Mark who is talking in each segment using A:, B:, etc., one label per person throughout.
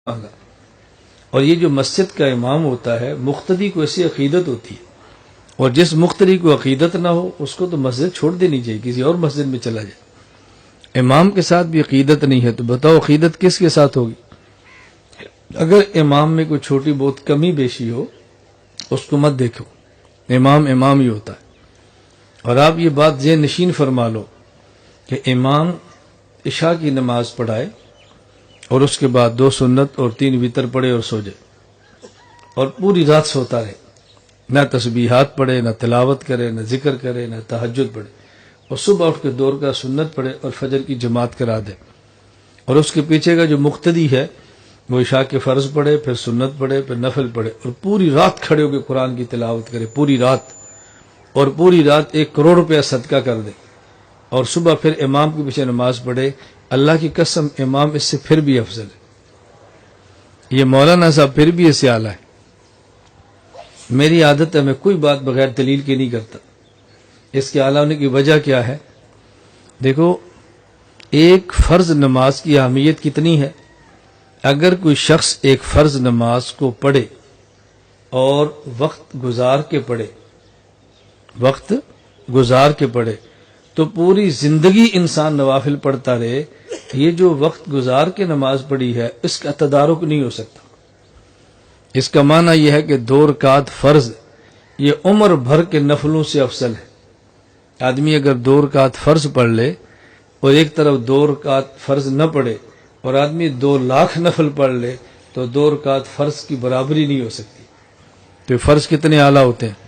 A: مانگا۔ اور یہ جو مسجد کا امام ہوتا ہے، مقتدی کو ایسی عقیدت ہوتی ہے، اور جس مقتدی کو عقیدت نہ ہو اس کو تو مسجد چھوڑ دینی چاہیے، کسی اور مسجد میں چلا جائے۔ امام کے ساتھ بھی عقیدت نہیں ہے تو بتاؤ عقیدت کس کے ساتھ ہوگی؟ اگر امام میں کوئی چھوٹی بہت کمی بیشی ہو اس کو مت دیکھو، امام امام ہی ہوتا ہے۔ اور آپ یہ بات ذہن نشین فرما لو کہ امام عشاء کی نماز پڑھائے اور اس کے بعد 2 سنت اور 3 وتر پڑھے اور سو جائے، اور پوری رات سوتا رہے، نہ تسبیحات پڑھے، نہ تلاوت کرے، نہ ذکر کرے، نہ تہجد پڑھے، اور صبح اٹھ کے 2 رکعت سنت پڑھے اور فجر کی جماعت کرا دے۔ اور اس کے پیچھے کا جو مقتدی ہے وہ عشاء کے فرض پڑھے، پھر سنت پڑھے، پھر نفل پڑھے، اور پوری رات کھڑے ہو کے قرآن کی تلاوت کرے، پوری رات، اور پوری رات 1 کروڑ روپیہ صدقہ کر دے، اور صبح پھر امام کے پیچھے نماز پڑھے۔ اللہ کی قسم امام اس سے پھر بھی افضل ہے۔ یہ مولانا صاحب پھر بھی اس سے اعلیٰ ہے۔ میری عادت ہے میں کوئی بات بغیر دلیل کے نہیں کرتا۔ اس کے اعلیٰ ہونے کی وجہ کیا ہے؟ دیکھو، ایک فرض نماز کی اہمیت کتنی ہے۔ اگر کوئی شخص ایک فرض نماز کو پڑھے اور وقت گزار کے پڑھے تو پوری زندگی انسان نوافل پڑھتا رہے، یہ جو وقت گزار کے نماز پڑھی ہے اس کا تدارک نہیں ہو سکتا۔ اس کا معنی یہ ہے کہ 2 رکعت فرض یہ عمر بھر کے نفلوں سے افضل ہے۔ آدمی اگر 2 رکعت فرض پڑھ لے اور ایک طرف 2 رکعت فرض نہ پڑھے، اور آدمی 2 لاکھ نفل پڑھ لے تو 2 رکعت فرض کی برابری نہیں ہو سکتی۔ تو فرض کتنے اعلیٰ ہوتے ہیں،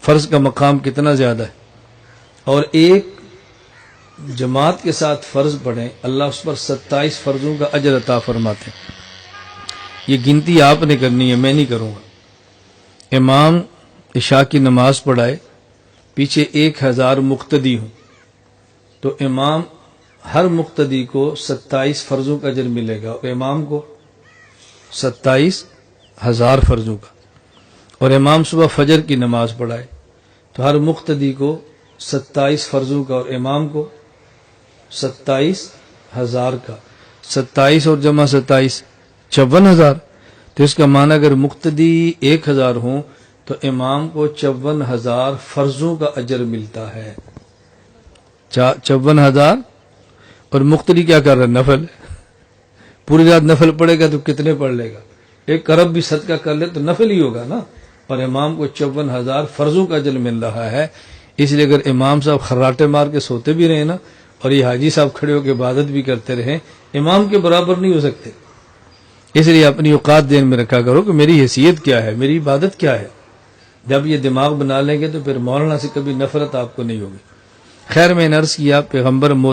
A: فرض کا مقام کتنا زیادہ ہے۔ اور ایک جماعت کے ساتھ فرض پڑھیں، اللہ اس پر 27 فرضوں کا اجر عطا فرماتے ہیں۔ یہ گنتی آپ نے کرنی ہے، میں نہیں کروں گا۔ امام عشاء کی نماز پڑھائے، پیچھے 1000 مقتدی ہوں، تو امام ہر مقتدی کو 27 فرضوں کا اجر ملے گا، اور امام کو 27,000 فرضوں کا۔ اور امام صبح فجر کی نماز پڑھائے تو ہر مقتدی کو 27 فرضوں کا، اور امام کو 27,000 کا۔ 27 اور جمع 27 54,000۔ تو اس کا معنی اگر مقتدی 1000 ہوں تو امام کو 54,000 فرضوں کا اجر ملتا ہے۔ 54,000، اور مقتدی کیا کر رہا ہے؟ نفل۔ پوری رات نفل پڑھے گا تو کتنے پڑھ لے گا؟ 1 ارب بھی صدقہ کر لے تو نفل ہی ہوگا نا، اور امام کو 54,000 فرضوں کا اجر مل رہا ہے۔ اس لیے اگر امام صاحب خراٹے مار کے سوتے بھی رہے نا، اور یہ حاجی صاحب کھڑے ہو کے عبادت بھی کرتے رہیں، امام کے برابر نہیں ہو سکتے۔ اس لیے اپنی اوقات ذہن میں رکھا کرو کہ میری حیثیت کیا ہے، میری عبادت کیا ہے۔ جب یہ دماغ بنا لیں گے تو پھر مولانا سے کبھی نفرت آپ کو نہیں ہوگی۔ خیر، میں نے عرض کیا پیغمبر